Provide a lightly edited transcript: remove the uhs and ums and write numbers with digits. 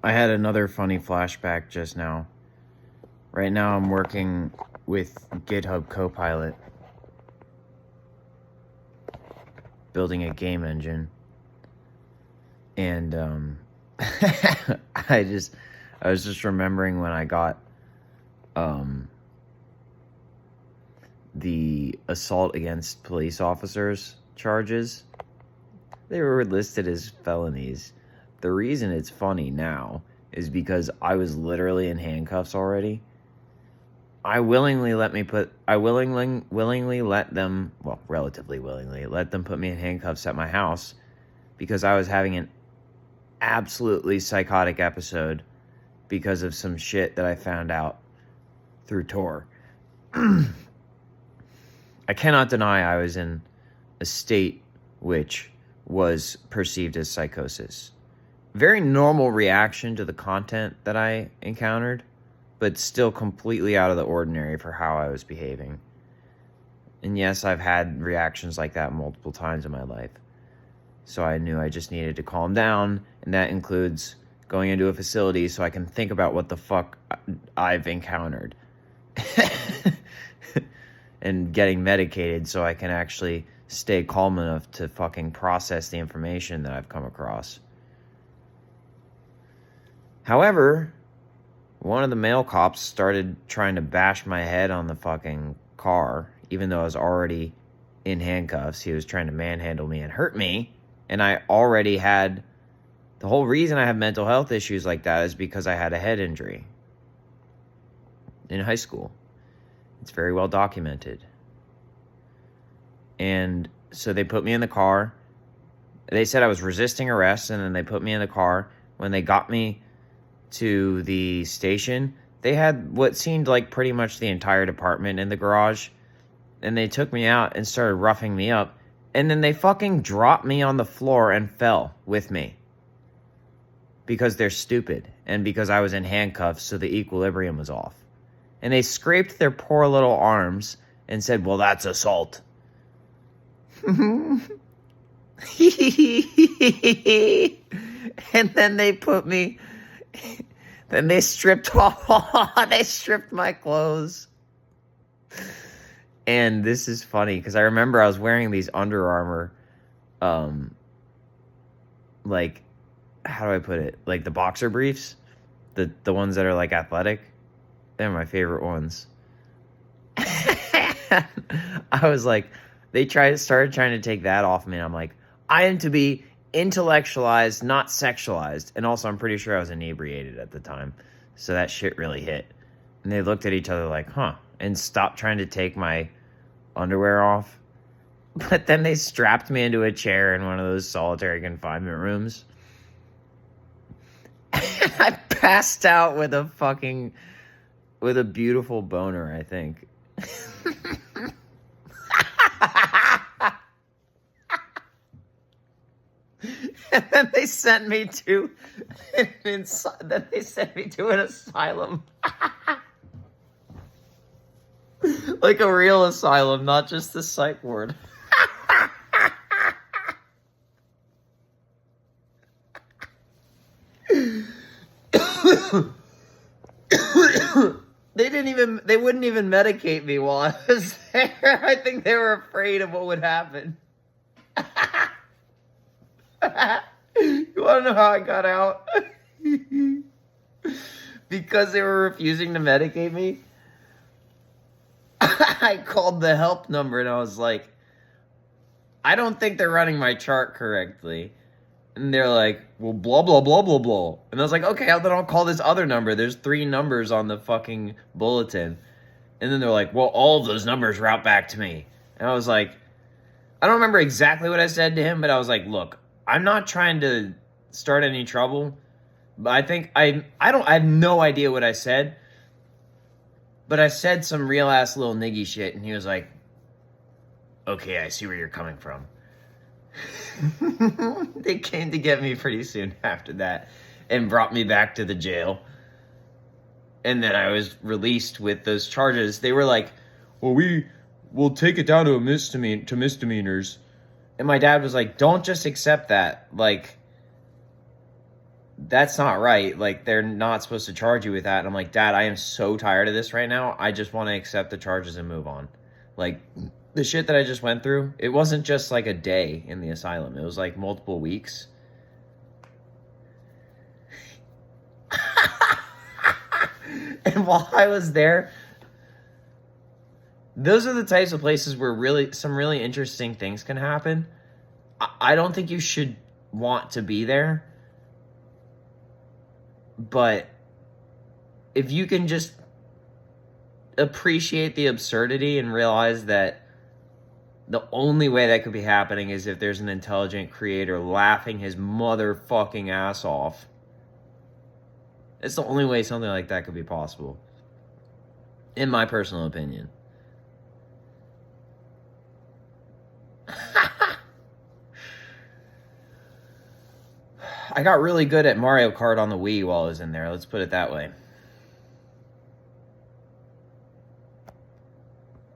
I had another funny flashback just now. Right now I'm working with GitHub Copilot, building a game engine. And I was just remembering when I got the assault against police officers charges. They were listed as felonies. The reason it's funny now is because I was literally in handcuffs already. Relatively willingly let them put me in handcuffs at my house because I was having an absolutely psychotic episode because of some shit that I found out through Tor. I cannot deny I was in a state which was perceived as psychosis. Very normal reaction to the content that I encountered, but still completely out of the ordinary for how I was behaving. And yes, I've had reactions like that multiple times in my life. So I knew I just needed to calm down, and that includes going into a facility so I can think about what the fuck I've encountered. And getting medicated so I can actually stay calm enough to fucking process the information that I've come across. However, one of the male cops started trying to bash my head on the fucking car, even though I was already in handcuffs. He was trying to manhandle me and hurt me, and I already had... The whole reason I have mental health issues like that is because I had a head injury in high school. It's very well documented. And so they put me in the car. They said I was resisting arrest, and then they put me in the car. When they got me to the station, they had what seemed like pretty much the entire department in the garage. And they took me out and started roughing me up. And then they fucking dropped me on the floor and fell with me. Because they're stupid. And because I was in handcuffs, so the equilibrium was off. And they scraped their poor little arms and said, well, that's assault. And then they put me... Then they stripped my clothes. And this is funny, because I remember I was wearing these Under Armour, like, how do I put it? Like the boxer briefs. The ones that are like athletic. They're my favorite ones. I was like, started trying to take that off me, and I'm like, I am to be intellectualized, not sexualized. And also, I'm pretty sure I was inebriated at the time, so that shit really hit. And they looked at each other like, huh, and stopped trying to take my underwear off. But then they strapped me into a chair in one of those solitary confinement rooms. And I passed out with a beautiful boner, I think. And then they sent me to an asylum. Like a real asylum, not just the psych ward. They wouldn't even medicate me while I was there. I think they were afraid of what would happen. You want to know how I got out? Because they were refusing to medicate me. I called the help number and I was like, I don't think they're running my chart correctly. And they're like, well, blah, blah, blah, blah, blah. And I was like, okay, then I'll call this other number. There's 3 numbers on the fucking bulletin. And then they're like, well, all of those numbers route back to me. And I was like, I don't remember exactly what I said to him, but I was like, look, I'm not trying to start any trouble. But I think I have no idea what I said. But I said some real ass little niggy shit. And he was like, okay, I see where you're coming from. They came to get me pretty soon after that and brought me back to the jail. And then I was released with those charges. They were like, well, we'll take it down to misdemeanors. And my dad was like, don't just accept that. Like, that's not right. Like, they're not supposed to charge you with that. And I'm like, Dad, I am so tired of this right now. I just want to accept the charges and move on. Like, the shit that I just went through, it wasn't just like a day in the asylum. It was like multiple weeks. And while I was there, those are the types of places where some really interesting things can happen. I don't think you should want to be there. But if you can just appreciate the absurdity and realize that the only way that could be happening is if there's an intelligent creator laughing his motherfucking ass off. It's the only way something like that could be possible. In my personal opinion. I got really good at Mario Kart on the Wii while I was in there. Let's put it that way.